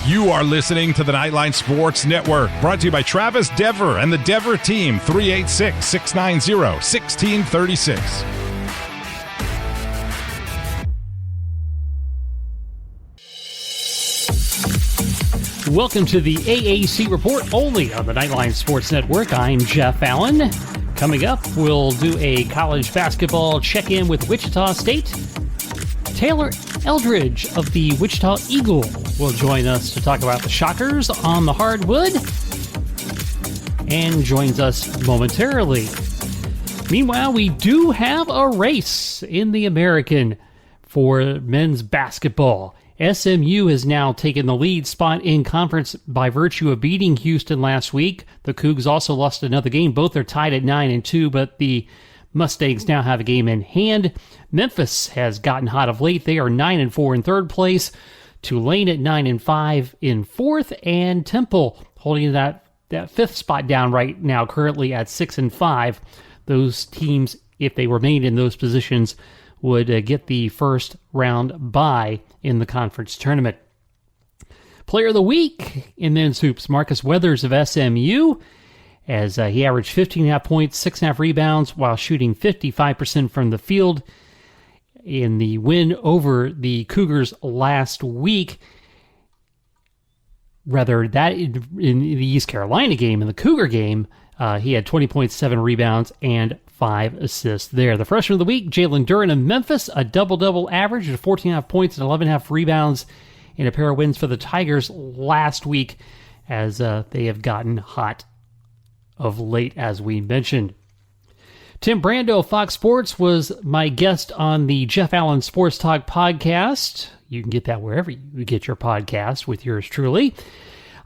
You are listening to the Nightline Sports Network, brought to you by Travis Dever and the Dever team, 386-690-1636. Welcome to the AAC Report, only on the Nightline Sports Network. I'm Jeff Allen. Coming up, we'll do a college basketball check-in with Wichita State. Taylor Eldridge of the Wichita Eagle will join us to talk about the Shockers on the hardwood and joins us momentarily. Meanwhile, we do have a race in the American for men's basketball. SMU has now taken the lead spot in conference by virtue of beating Houston last week. The Cougs also lost another game. Both are tied at 9-2, but the Mustangs now have a game in hand. Memphis has gotten hot of late. They are 9-4 in third place. Tulane at 9-5 in fourth, and Temple holding that fifth spot down right now, currently at 6-5. Those teams, if they remained in those positions, would get the first round bye in the conference tournament. Player of the week in men's hoops, Marcus Weathers of SMU, as he averaged 15.5 points, 6.5 rebounds, while shooting 55% from the field in the win over the Cougars last week. Rather, that in the East Carolina game, in the Cougar game, he had 20.7 rebounds and 5 assists there. The freshman of the week, Jalen Duren of Memphis, a double-double average of 14.5 points and 11.5 rebounds in a pair of wins for the Tigers last week, as they have gotten hot of late, as we mentioned. Tim Brando of Fox Sports was my guest on the Jeff Allen Sports Talk podcast. You can get that wherever you get your podcast with yours truly.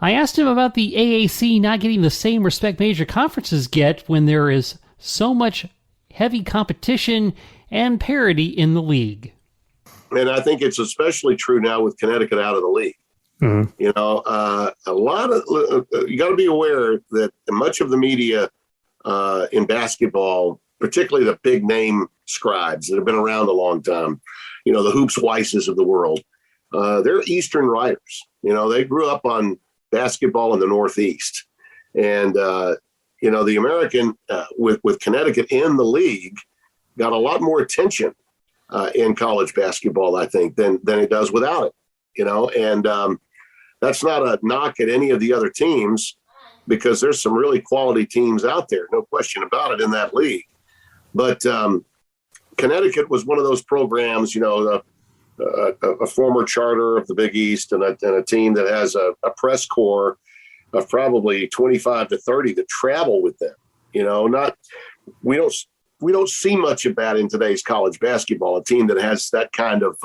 I asked him about the AAC not getting the same respect major conferences get when there is so much heavy competition and parity in the league. And I think it's especially true now with Connecticut out of the league. Mm-hmm. You know, a lot of you got to be aware that much of the media in basketball, particularly the big name scribes that have been around a long time, you know, the Hoops Weisses of the world, they're Eastern writers. You know, they grew up on basketball in the Northeast, and you know, the American with Connecticut in the league got a lot more attention in college basketball, I think, than it does without it. You know, and that's not a knock at any of the other teams, because there's some really quality teams out there, no question about it, in that league. But Connecticut was one of those programs, you know, a former charter of the Big East, and a team that has a press corps of probably 25 to 30 that travel with them. You know, we don't see much of that in today's college basketball, a team that has that kind of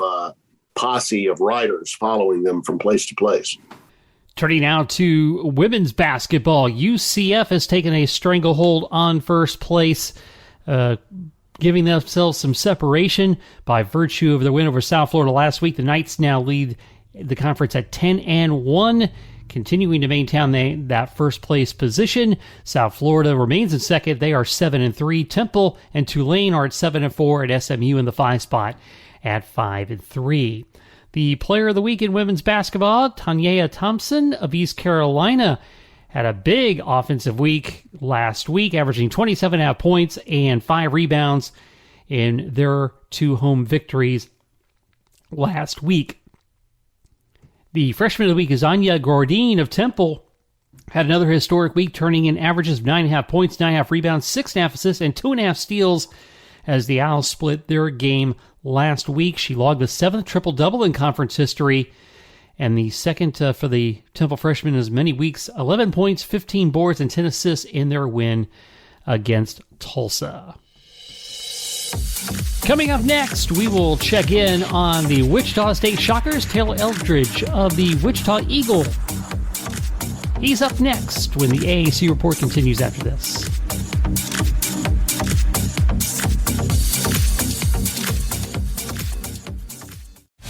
posse of writers following them from place to place. Turning now to women's basketball, UCF has taken a stranglehold on first place, giving themselves some separation by virtue of their win over South Florida last week. The Knights now lead the conference at 10-1, continuing to maintain that first place position. South Florida remains in second. They are 7-3. Temple and Tulane are at 7-4, and SMU in the 5 spot at 5-3. The player of the week in women's basketball, Tanya Thompson of East Carolina, had a big offensive week last week, averaging 27.5 points and 5 rebounds in their 2 home victories last week. The freshman of the week is Anya Gordine of Temple. Had another historic week, turning in averages of 9.5 points, 9.5 rebounds, 6.5 assists, and 2.5 steals as the Owls split their game last week. She logged the 7th triple-double in conference history, and the second for the Temple freshman in as many weeks, 11 points, 15 boards, and 10 assists in their win against Tulsa. Coming up next, we will check in on the Wichita State Shockers, Taylor Eldridge of the Wichita Eagle. He's up next when the AAC report continues after this.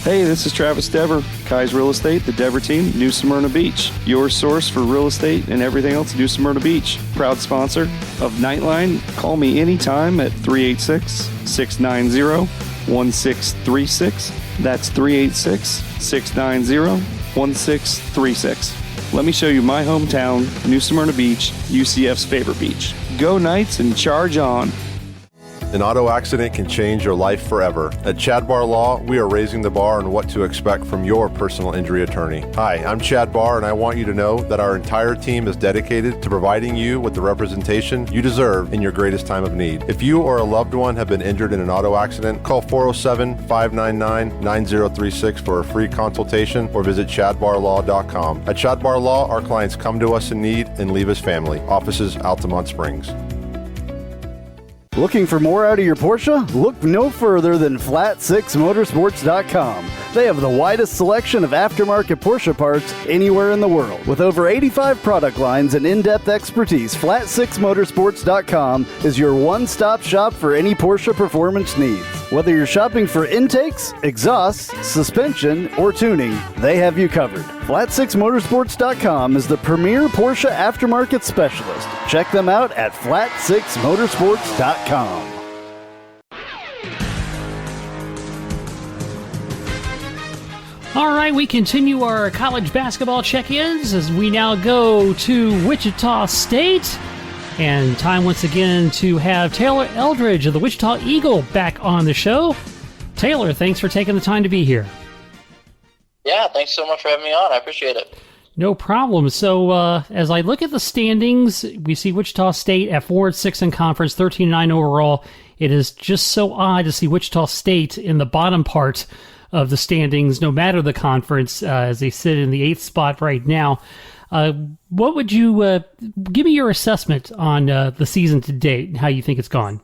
Hey, this is Travis Dever, Kai's Real Estate, the Dever team, New Smyrna Beach. Your source for real estate and everything else, New Smyrna Beach. Proud sponsor of Nightline. Call me anytime at 386-690-1636. That's 386-690-1636. 1636. Let me show you my hometown, New Smyrna Beach, UCF's favorite beach. Go Knights and charge on. An auto accident can change your life forever. At Chad Barr Law, we are raising the bar on what to expect from your personal injury attorney. Hi, I'm Chad Barr, and I want you to know that our entire team is dedicated to providing you with the representation you deserve in your greatest time of need. If you or a loved one have been injured in an auto accident, call 407-599-9036 for a free consultation or visit chadbarlaw.com. At Chad Barr Law, our clients come to us in need and leave as family. Offices, Altamont Springs. Looking for more out of your Porsche? Look no further than Flat6Motorsports.com. They have the widest selection of aftermarket Porsche parts anywhere in the world. With over 85 product lines and in-depth expertise, Flat6Motorsports.com is your one-stop shop for any Porsche performance needs. Whether you're shopping for intakes, exhausts, suspension, or tuning, they have you covered. Flat6Motorsports.com is the premier Porsche aftermarket specialist. Check them out at Flat6Motorsports.com. All right, we continue our college basketball check-ins as we now go to Wichita State. And time once again to have Taylor Eldridge of the Wichita Eagle back on the show. Taylor, thanks for taking the time to be here. Yeah, thanks so much for having me on. I appreciate it. No problem. So as I look at the standings, we see Wichita State at 4-6 in conference, 13-9 overall. It is just so odd to see Wichita State in the bottom part of the standings, no matter the conference, as they sit in the 8th spot right now. What would you give me your assessment on the season to date and how you think it's gone?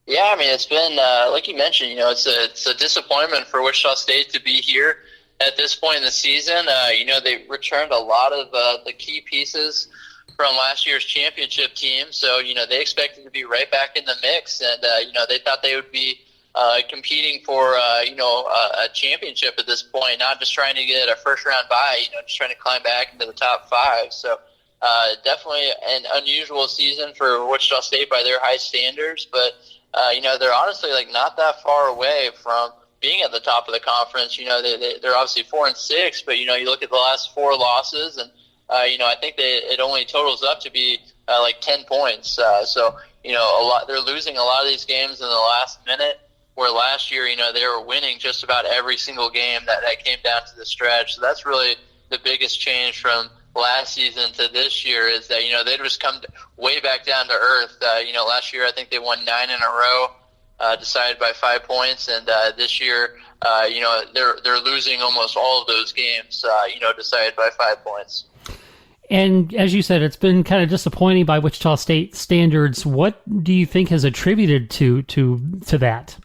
Yeah, I mean, it's been, like you mentioned, it's a disappointment for Wichita State to be here at this point in the season. They returned a lot of the key pieces from last year's championship team. So, they expected to be right back in the mix. And, they thought they would be competing for, a championship at this point, not just trying to get a first-round bye, just trying to climb back into the top 5. So, definitely an unusual season for Wichita State by their high standards. But, they're honestly, not that far away from being at the top of the conference. They're obviously 4-6, but, you look at the last 4 losses, and, I think it only totals up to be 10 points. They're losing a lot of these games in the last minute, where last year, they were winning just about every single game that came down to the stretch. So that's really the biggest change from last season to this year, is that, they just come way back down to earth. Last year I think they won 9 in a row, decided by 5 points, and this year, they're losing almost all of those games, decided by 5 points. And as you said, it's been kind of disappointing by Wichita State standards. What do you think has attributed to that?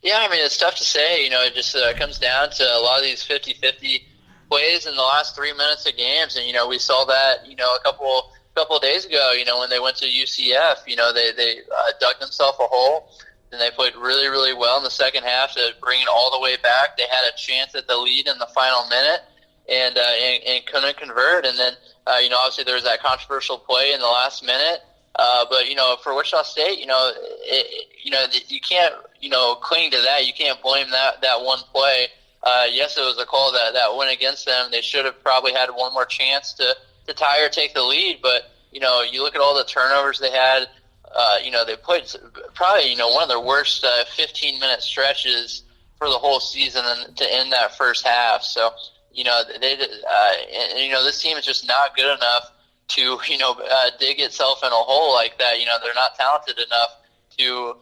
Yeah, I mean, it's tough to say. It just comes down to a lot of these 50-50 plays in the last 3 minutes of games. And, we saw that, a couple of days ago, when they went to UCF, they dug themselves a hole, and they played really, really well in the second half to bring it all the way back. They had a chance at the lead in the final minute and couldn't convert. And then, obviously there was that controversial play in the last minute. But for Wichita State, you can't, cling to that. You can't blame that one play. Yes, it was a call that went against them. They should have probably had one more chance to tie or take the lead. But, you look at all the turnovers they had. They played probably, one of their worst 15-minute stretches for the whole season to end that first half. So, this team is just not good enough to, dig itself in a hole like that. They're not talented enough to,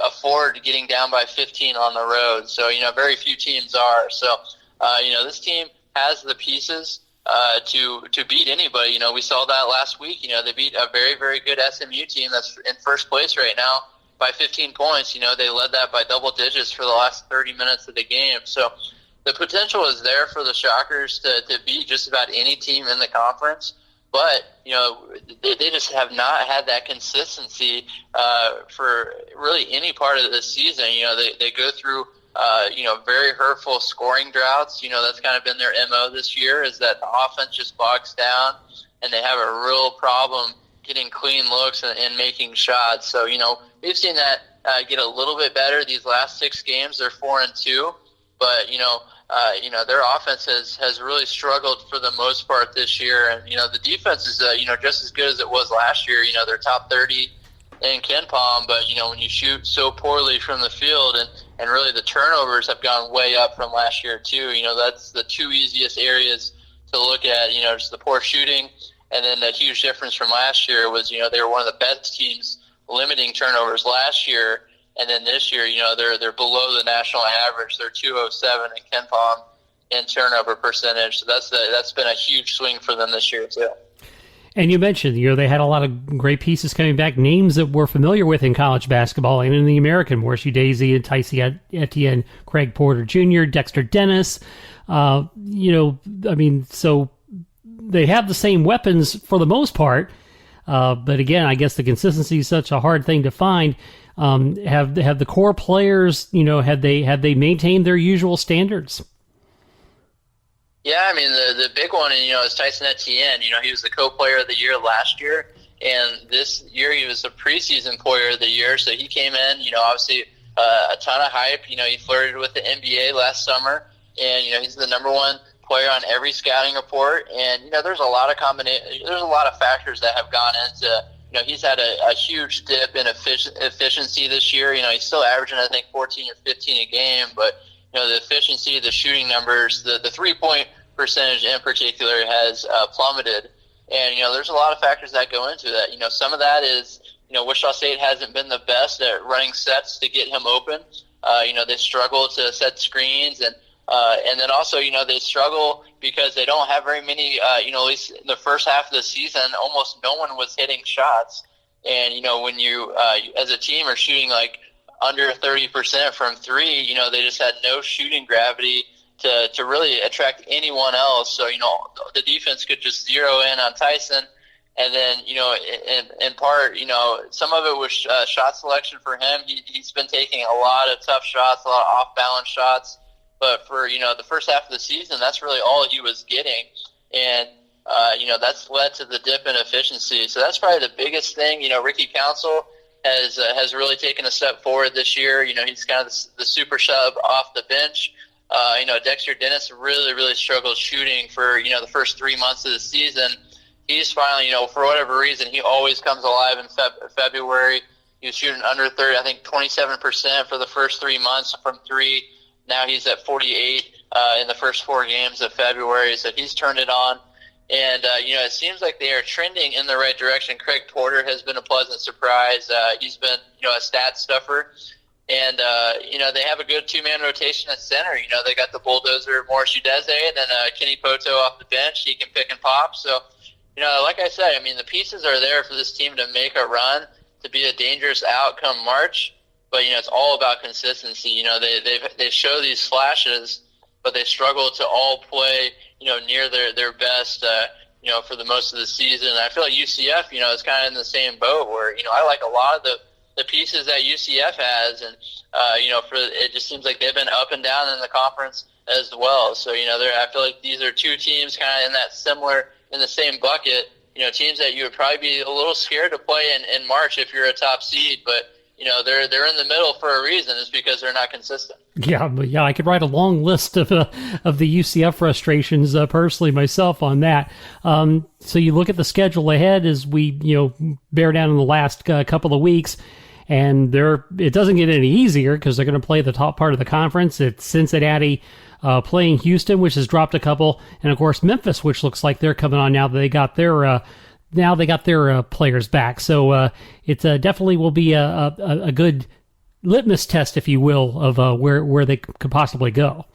afford getting down by 15 on the road. So, very few teams are. So, this team has the pieces to beat anybody. We saw that last week. They beat a very, very good SMU team that's in first place right now by 15 points. They led that by double digits for the last 30 minutes of the game. So the potential is there for the Shockers to beat just about any team in the conference. But, they just have not had that consistency for really any part of the season. They go through, very hurtful scoring droughts. That's kind of been their MO this year, is that the offense just bogs down, and they have a real problem getting clean looks and making shots. So, we've seen that get a little bit better these last 6 games. They're 4-2. But, their offense has really struggled for the most part this year. And, the defense is, just as good as it was last year. They're top 30 in KenPom, but, when you shoot so poorly from the field and really the turnovers have gone way up from last year too. That's the two easiest areas to look at, just the poor shooting. And then the huge difference from last year was, they were one of the best teams limiting turnovers last year. And then this year, they're below the national average. They're 207 in KenPom in turnover percentage. So that's been a huge swing for them this year too. And you mentioned, they had a lot of great pieces coming back, names that we're familiar with in college basketball and in the American. Morris Udeze and Tyce Etienne, Craig Porter Jr., Dexter Dennis. So they have the same weapons for the most part. But again, I guess the consistency is such a hard thing to find. Have the core players, have they maintained their usual standards? Yeah, I mean, the big one, is Tyson Etienne. He was the co-player of the year last year, and this year he was the preseason player of the year. So he came in, obviously a ton of hype. He flirted with the NBA last summer, and he's the number one player on every scouting report. And there's a lot of factors that have gone into. He's had a huge dip in efficiency this year. He's still averaging, I think, 14 or 15 a game, but the efficiency, the shooting numbers, the three-point percentage in particular has plummeted. And, there's a lot of factors that go into that. Some of that is, Wichita State hasn't been the best at running sets to get him open. They struggle to set screens. And then also, they struggle because they don't have very many, at least in the first half of the season, almost no one was hitting shots. And, when you, as a team, are shooting like under 30% from three, they just had no shooting gravity to really attract anyone else. So, the defense could just zero in on Tyson. And then, in part, some of it was shot selection for him. He's been taking a lot of tough shots, a lot of off-balance shots. But for, the first half of the season, that's really all he was getting. And, that's led to the dip in efficiency. So that's probably the biggest thing. Ricky Council has really taken a step forward this year. He's kind of the super sub off the bench. Dexter Dennis really, really struggled shooting for, the first 3 months of the season. He's finally, for whatever reason, he always comes alive in February. He was shooting under 30, I think 27% for the first 3 months from three. Now he's at 48 in the first 4 games of February, so he's turned it on. And, it seems like they are trending in the right direction. Craig Porter has been a pleasant surprise. He's been, a stat stuffer. And, they have a good two-man rotation at center. They got the bulldozer Morris Udeze and then Kenny Poto off the bench. He can pick and pop. So, like I said, the pieces are there for this team to make a run, to be a dangerous outcome March. But, it's all about consistency. They show these flashes, but they struggle to all play, near their best, for the most of the season. And I feel like UCF, is kind of in the same boat where, I like a lot of the pieces that UCF has. And, it just seems like they've been up and down in the conference as well. So, I feel like these are two teams kind of in the same bucket, teams that you would probably be a little scared to play in March if you're a top seed. But, they're in the middle for a reason. It's because they're not consistent. Yeah, I could write a long list of the UCF frustrations personally myself on that. So you look at the schedule ahead as we bear down in the last couple of weeks, and it doesn't get any easier because they're going to play the top part of the conference. It's Cincinnati playing Houston, which has dropped a couple, and of course Memphis, which looks like they're coming on now that they got their players back. So it definitely will be a good litmus test, if you will, of where they could possibly go.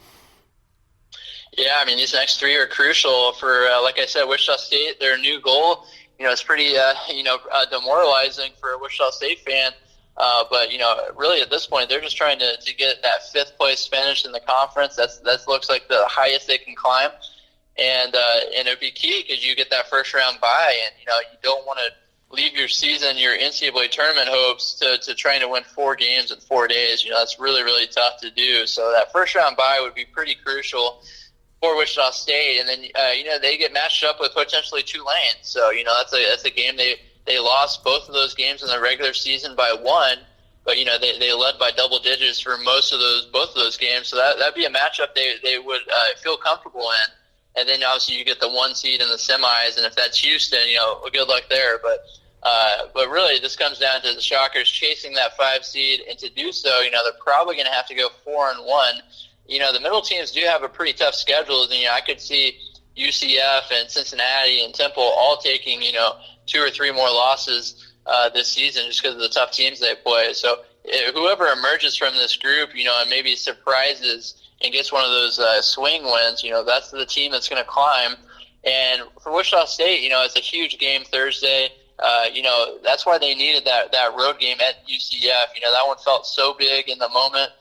Yeah, these next 3 are crucial for, like I said, Wichita State. Their new goal, it's pretty, demoralizing for a Wichita State fan. But really at this point, they're just trying to get that 5th place finish in the conference. That looks like the highest they can climb. And it would be key because you get that first round bye, and you don't want to leave your season, your NCAA tournament hopes to trying to win 4 games in 4 days. That's really, really tough to do. So that first round bye would be pretty crucial for Wichita State. And then they get matched up with potentially Tulane. So that's a game they lost both of those games in the regular season by 1. but they led by double digits for both of those games. So that'd be a matchup they would feel comfortable in. And then obviously you get the 1 seed in the semis, and if that's Houston, good luck there. But really, this comes down to the Shockers chasing that 5 seed, and to do so, they're probably going to have to go 4-1. The middle teams do have a pretty tough schedule, and I could see UCF and Cincinnati and Temple all taking 2 or 3 more losses this season just because of the tough teams they play. So whoever emerges from this group, and maybe surprises and gets one of those swing wins, that's the team that's going to climb. And for Wichita State, it's a huge game Thursday. That's why they needed that road game at UCF. That one felt so big in the moment.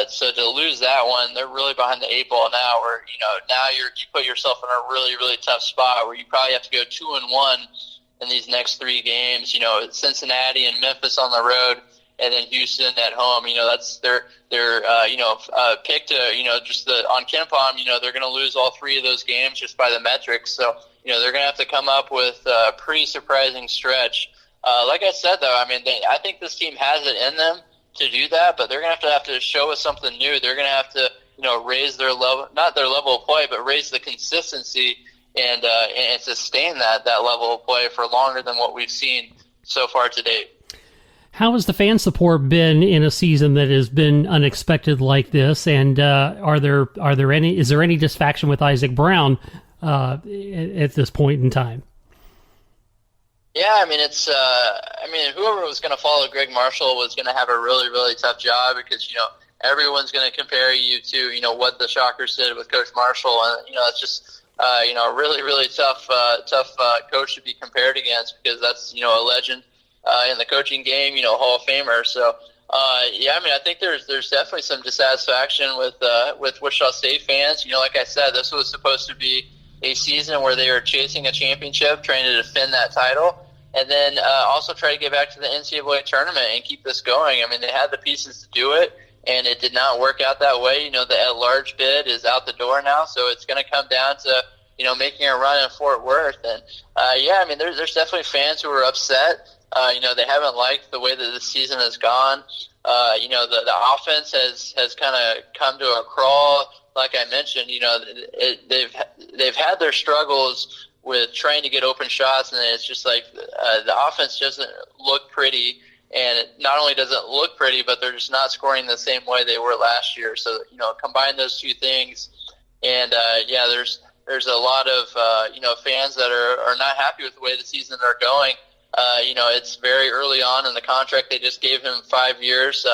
So to lose that one, they're really behind the 8 ball now, where, now you put yourself in a really, really tough spot where you probably have to go 2-1 in these next 3 games. Cincinnati and Memphis on the road, and then Houston at home. That's their pick to, just on KenPom, they're going to lose all 3 of those games just by the metrics. So, they're going to have to come up with a pretty surprising stretch. Like I said, though, I think this team has it in them to do that, but they're going to have to show us something new. They're going to have to, raise their level, not their level of play, but raise the consistency and sustain that level of play for longer than what we've seen so far to date. How has the fan support been in a season that has been unexpected like this? And is there any dissatisfaction with Isaac Brown at this point in time? Yeah, whoever was going to follow Greg Marshall was going to have a really, really tough job because, everyone's going to compare you to, what the Shockers did with Coach Marshall. And, it's just, a really, really tough coach to be compared against because that's, a legend in the coaching game, Hall of Famer. So, I think there's definitely some dissatisfaction with Wichita State fans. Like I said, this was supposed to be a season where they were chasing a championship, trying to defend that title, and then also try to get back to the NCAA tournament and keep this going. They had the pieces to do it, and it did not work out that way. The at-large bid is out the door now, so it's going to come down to, making a run in Fort Worth. And, there's definitely fans who are upset. They haven't liked the way that this season has gone. The offense has kind of come to a crawl. Like I mentioned, they've had their struggles with trying to get open shots, and it's just like the offense doesn't look pretty. And it not only doesn't look pretty, but they're just not scoring the same way they were last year. So combine those 2 things, and there's a lot of fans that are not happy with the way the season are going. It's very early on in the contract. They just gave him 5 years.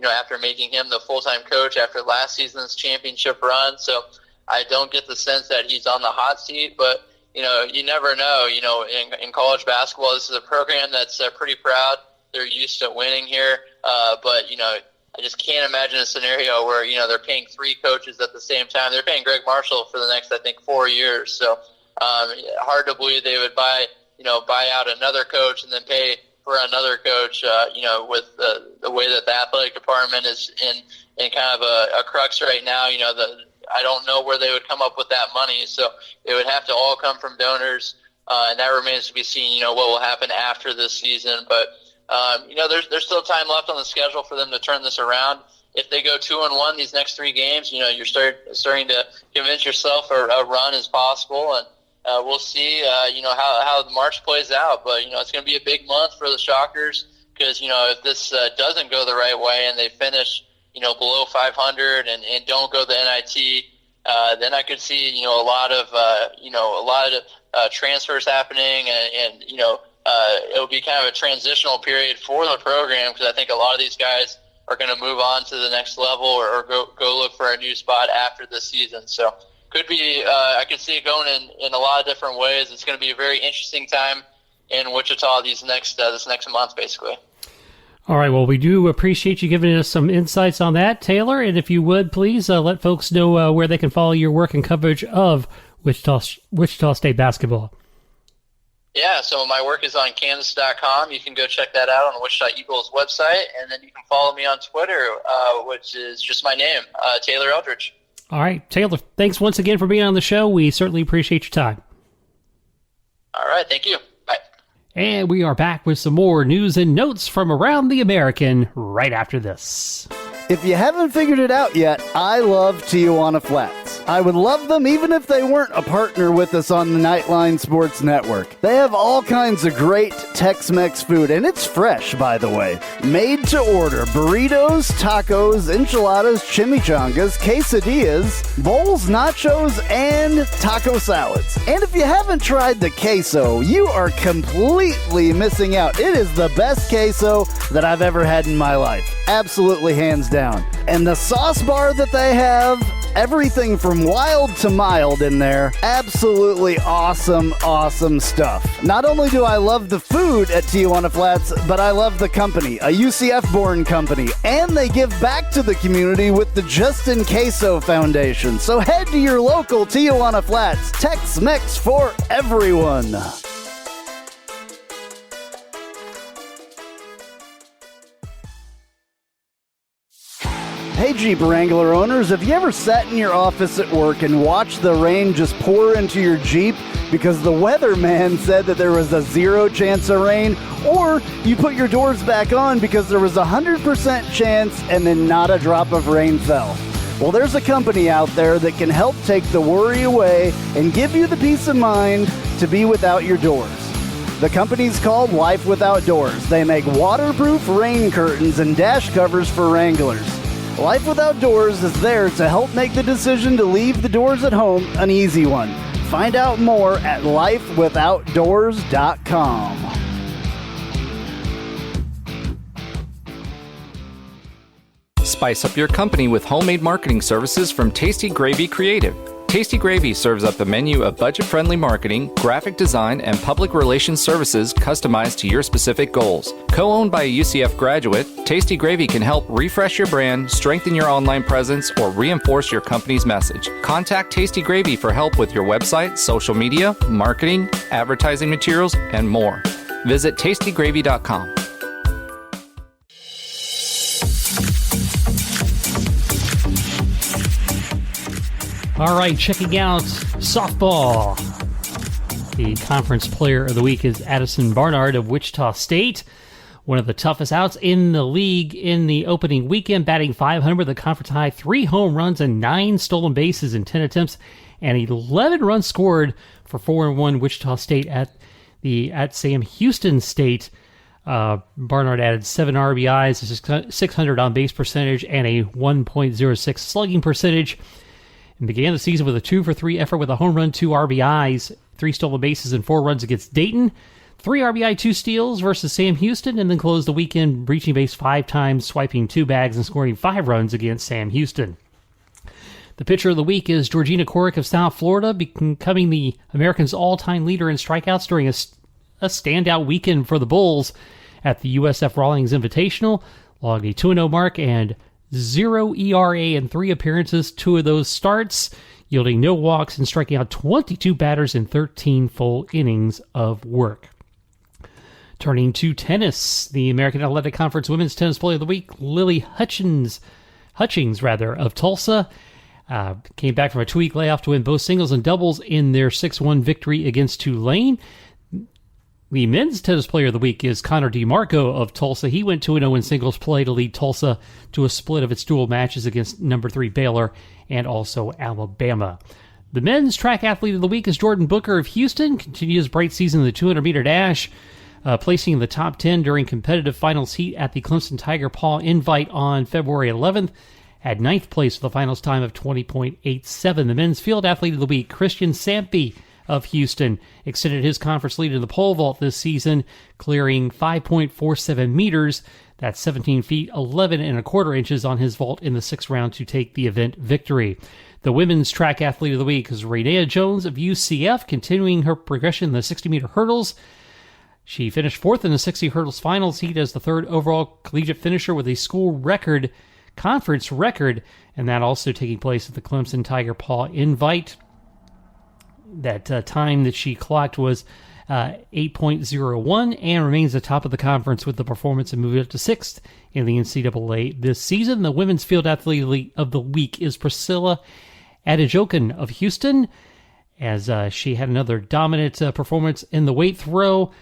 After making him the full-time coach after last season's championship run. So I don't get the sense that he's on the hot seat, but, you never know. In college basketball, this is a program that's pretty proud. They're used to winning here. But, I just can't imagine a scenario where, they're paying 3 coaches at the same time. They're paying Greg Marshall for the next, 4 years. So hard to believe they would buy out another coach and then pay for another coach, with the way that the athletic department is in kind of a crux right now. I don't know where they would come up with that money. So it would have to all come from donors, and that remains to be seen, what will happen after this season. But, there's still time left on the schedule for them to turn this around. If they go 2-1 these next 3 games, you're starting to convince yourself a run is possible. And we'll see, how the March plays out. But, it's going to be a big month for the Shockers because, if this doesn't go the right way and they finish, below 500 and don't go the NIT, then I could see, a lot of transfers happening and it will be kind of a transitional period for the program because I think a lot of these guys are going to move on to the next level or go look for a new spot after this season. So could be, I could see it going in a lot of different ways. It's going to be a very interesting time in Wichita this next month, basically. All right, well, we do appreciate you giving us some insights on that, Taylor. And if you would, please let folks know where they can follow your work and coverage of Wichita State basketball. Yeah, so my work is on Kansas.com. You can go check that out on the Wichita Eagle's website. And then you can follow me on Twitter, which is just my name, Taylor Eldridge. All right, Taylor, thanks once again for being on the show. We certainly appreciate your time. All right, thank you. Bye. And we are back with some more news and notes from around the American right after this. If you haven't figured it out yet, I love Tijuana Flats. I would love them even if they weren't a partner with us on the Nightline Sports Network. They have all kinds of great Tex-Mex food, and it's fresh, by the way. Made to order burritos, tacos, enchiladas, chimichangas, quesadillas, bowls, nachos, and taco salads. And if you haven't tried the queso, you are completely missing out. It is the best queso that I've ever had in my life. Absolutely hands down. And the sauce bar that they have, everything from wild to mild in there. Absolutely awesome, awesome stuff. Not only do I love the food at Tijuana Flats, but I love the company, a UCF-born company. And they give back to the community with the Justin Queso Foundation. So head to your local Tijuana Flats. Tex-Mex for everyone. Hey Jeep Wrangler owners, have you ever sat in your office at work and watched the rain just pour into your Jeep because the weatherman said that there was a 0 chance of rain? Or you put your doors back on because there was a 100% chance and then not a drop of rain fell? Well, there's a company out there that can help take the worry away and give you the peace of mind to be without your doors. The company's called Life Without Doors. They make waterproof rain curtains and dash covers for Wranglers. Life Without Doors is there to help make the decision to leave the doors at home an easy one. Find out more at lifewithoutdoors.com. Spice up your company with homemade marketing services from Tasty Gravy Creative. Tasty Gravy serves up a menu of budget-friendly marketing, graphic design, and public relations services customized to your specific goals. Co-owned by a UCF graduate, Tasty Gravy can help refresh your brand, strengthen your online presence, or reinforce your company's message. Contact Tasty Gravy for help with your website, social media, marketing, advertising materials, and more. Visit tastygravy.com. All right, checking out softball. The conference player of the week is Addison Barnard of Wichita State, one of the toughest outs in the league in the opening weekend, batting .500 with a conference high 3 home runs and 9 stolen bases in 10 attempts, and 11 runs scored for 4-1 Wichita State at Sam Houston State. Barnard added 7 RBIs, 600 on base percentage, and a 1.06 slugging percentage. And began the season with a 2-for-3 effort with a home run, 2 RBIs, 3 stolen bases, and 4 runs against Dayton. 3 RBI, 2 steals versus Sam Houston, and then closed the weekend reaching base 5 times, swiping 2 bags, and scoring 5 runs against Sam Houston. The pitcher of the week is Georgina Corrick of South Florida, becoming the Americans' all-time leader in strikeouts during a standout weekend for the Bulls at the USF Rawlings Invitational. Logged a 2-0 mark and 0 ERA in 3 appearances, 2 of those starts, yielding no walks and striking out 22 batters in 13 full innings of work. Turning to tennis, the American Athletic Conference Women's Tennis Player of the Week, Lily Hutchings of Tulsa, came back from a 2-week layoff to win both singles and doubles in their 6-1 victory against Tulane. The men's tennis player of the week is Connor DeMarco of Tulsa. He went 2-0 in singles play to lead Tulsa to a split of its dual matches against number 3 Baylor and also Alabama. The men's track athlete of the week is Jordan Booker of Houston. Continues his bright season in the 200-meter dash, placing in the top 10 during competitive finals heat at the Clemson Tiger Paw Invite on February 11th. At 9th place with a finals time of 20.87. The men's field athlete of the week, Christian Sampe of Houston, extended his conference lead in the pole vault this season, clearing 5.47 meters. That's 17 feet, 11 and a quarter inches on his vault in the 6th round to take the event victory. The women's track athlete of the week is Renea Jones of UCF, continuing her progression in the 60-meter hurdles. She finished 4th in the 60 hurdles finals heat as the 3rd overall collegiate finisher with a school record, conference record, and that also taking place at the Clemson Tiger Paw Invite. That time that she clocked was 8.01 and remains atop of the conference with the performance and moved up to 6th in the NCAA this season. The women's field athlete of the week is Priscilla Adejokan of Houston, as she had another dominant performance in the weight throw.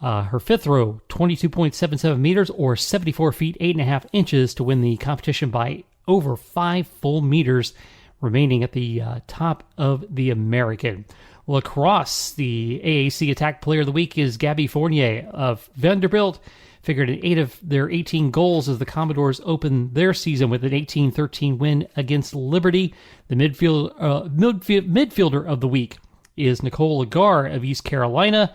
Her fifth throw, 22.77 meters or 74 feet, 8.5 inches to win the competition by over 5 full meters, remaining at the top of the American. Lacrosse, the AAC Attack Player of the Week is Gabby Fournier of Vanderbilt. Figured in 8 of their 18 goals as the Commodores open their season with an 18-13 win against Liberty. The midfielder of the week is Nicole Lagar of East Carolina,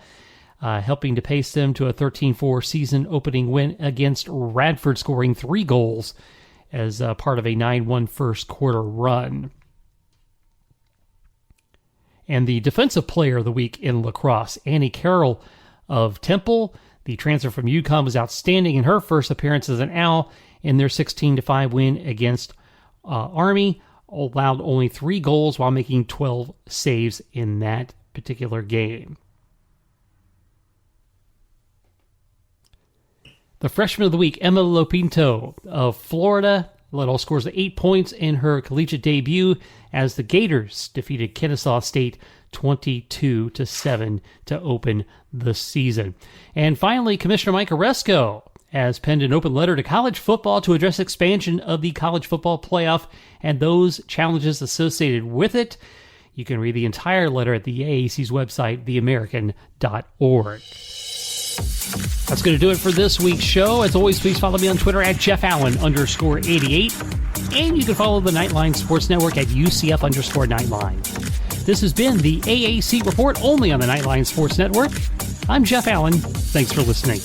helping to pace them to a 13-4 season opening win against Radford, scoring 3 goals as part of a 9-1 first quarter run. And the defensive player of the week in lacrosse, Annie Carroll of Temple. The transfer from UConn was outstanding in her first appearance as an Owl in their 16-5 win against Army. Allowed only 3 goals while making 12 saves in that particular game. The freshman of the week, Emma Lopinto of Florida, led all scores to 8 points in her collegiate debut as the Gators defeated Kennesaw State 22-7 to open the season. And finally, Commissioner Mike Oresco has penned an open letter to college football to address expansion of the college football playoff and those challenges associated with it. You can read the entire letter at the AAC's website, theamerican.org. That's going to do it for this week's show. As always, please follow me on Twitter at JeffAllen_88. And you can follow the Nightline Sports Network at UCF_Nightline. This has been the AAC Report, only on the Nightline Sports Network. I'm Jeff Allen. Thanks for listening.